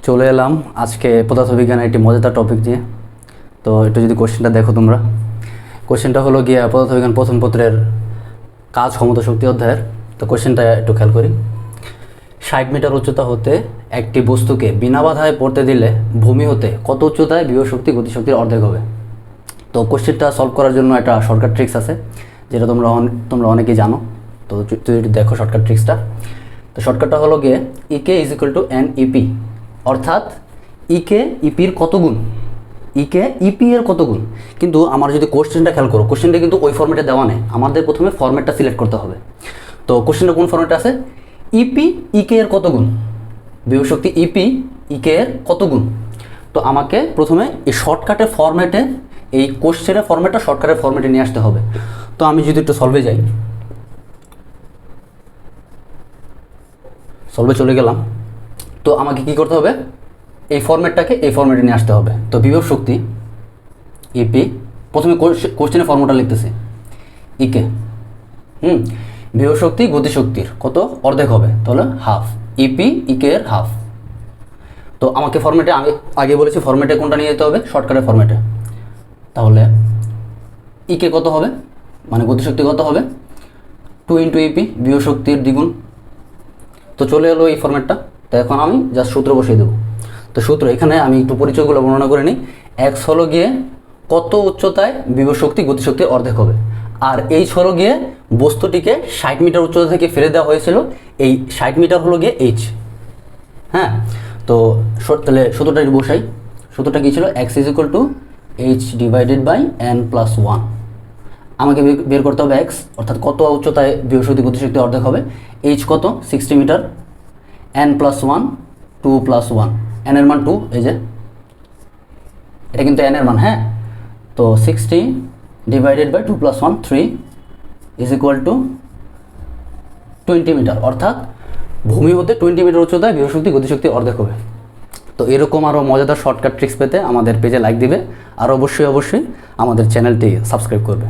চলে এলাম আজকে পদার্থবিজ্ঞানের একটি মজাদার টপিক নিয়ে। তো একটু যদি কোশ্চেনটা দেখো তোমরা, কোশ্চেনটা হলো গিয়ে পদার্থবিজ্ঞান প্রথম পত্রের কাজ ক্ষমতা শক্তি অধ্যায়ের। তো কোশ্চেনটা একটু খেয়াল করি। 60 মিটার উচ্চতা হতে একটি বস্তুকে বিনা বাধায় পড়তে দিলে ভূমি হতে কত উচ্চতায় বিভব শক্তি গতিশক্তির অর্ধেক হবে? তো কোশ্চেনটা সলভ করার জন্য একটা শর্টকাট ট্রিক্স আছে, যেটা তোমরা অনেকেই জানো। তো যদি দেখো শর্টকাট ট্রিক্সটা, তো শর্টকাটটা হলো গিয়ে EK is equal to N EP, অর্থাৎ ইকে ইপির কত গুণ, ইকে ইপি এর কত গুণ। কিন্তু আমার যদি কোশ্চেনটা খেয়াল করো, কোশ্চেনটা কিন্তু ওই ফর্মেটে দেওয়া নেই, আমাদের প্রথমে ফর্মেটটা সিলেক্ট করতে হবে। তো কোশ্চেনটা কোন ফর্মেটে আছে? ইপি ইকে এর কত গুণ, বিভব শক্তি ইপি ইকে এর কত গুণ। তো আমাকে প্রথমে এই শর্টকাটের ফর্মেটে, এই কোশ্চেনের ফর্মেটটা শর্টকাটের ফর্মেটে নিয়ে আসতে হবে। তো আমি যদি একটু সলভে যাই, সলভে চলে গেলাম। তো আমাকে কি করতে হবে? এই ফর্মেটটাকে এই ফর্মেটে নিয়ে আসতে হবে। তো বিভব শক্তি ইপি, প্রথমে কোশ্চেনের ফর্মুলা লিখতেছি ইকে, বিভব শক্তি গতিশক্তির কত অর্ধেক হবে, তাহলে হাফ, ইপি ইকে এর হাফ। তো আমাকে ফর্মেটে আগে বলেছি ফর্মেটে কোনটা নিয়ে যেতে হবে? শর্টকাটের ফর্মেটে। তাহলে ইকে কত হবে, মানে গতিশক্তি কত হবে? 2 ইন্টু ইপি, বিভব শক্তির দ্বিগুণ। তো চলে এলো এই ফর্মেটটা। তো এখন আমি জাস্ট সূত্র বসিয়ে দেবো। তো সূত্র, এখানে আমি একটু পরিচয়গুলো বর্ণনা করে নিই। এক্স হলো গিয়ে কত উচ্চতায় বিভব শক্তি গতিশক্তির অর্ধেক হবে, আর এইচ হলো গিয়ে বস্তুটিকে 60 মিটার উচ্চতা থেকে ফেলে দেওয়া হয়েছিল, এই 60 মিটার হলো গিয়ে এইচ। হ্যাঁ, তো তাহলে সূত্রটা একটু বসাই। সূত্রটা কী ছিল? X is equal to H divided by N plus 1। আমাকে বের করতে হবে এক্স, অর্থাৎ কত উচ্চতায় বিভব শক্তি গতিশক্তি অর্ধেক হবে। এইচ কত? 60 metre. N plus 1, 2 plus 1, N এর মান 2, এই যে এটা কিন্তু এন এর মান। হ্যাঁ, তো 60 divided by 2 plus 1, 3 is equal to 20 metre, অর্থাৎ ভূমি হতে 20 মিটার উচ্চতায় বিভব শক্তি গতিশক্তি অর্ধেক হবে। তো এরকম আরও মজাদার শর্টকাট ট্রিক্স পেতে আমাদের পেজে লাইক দিবে, আর অবশ্যই আমাদের চ্যানেলটি সাবস্ক্রাইব করবে।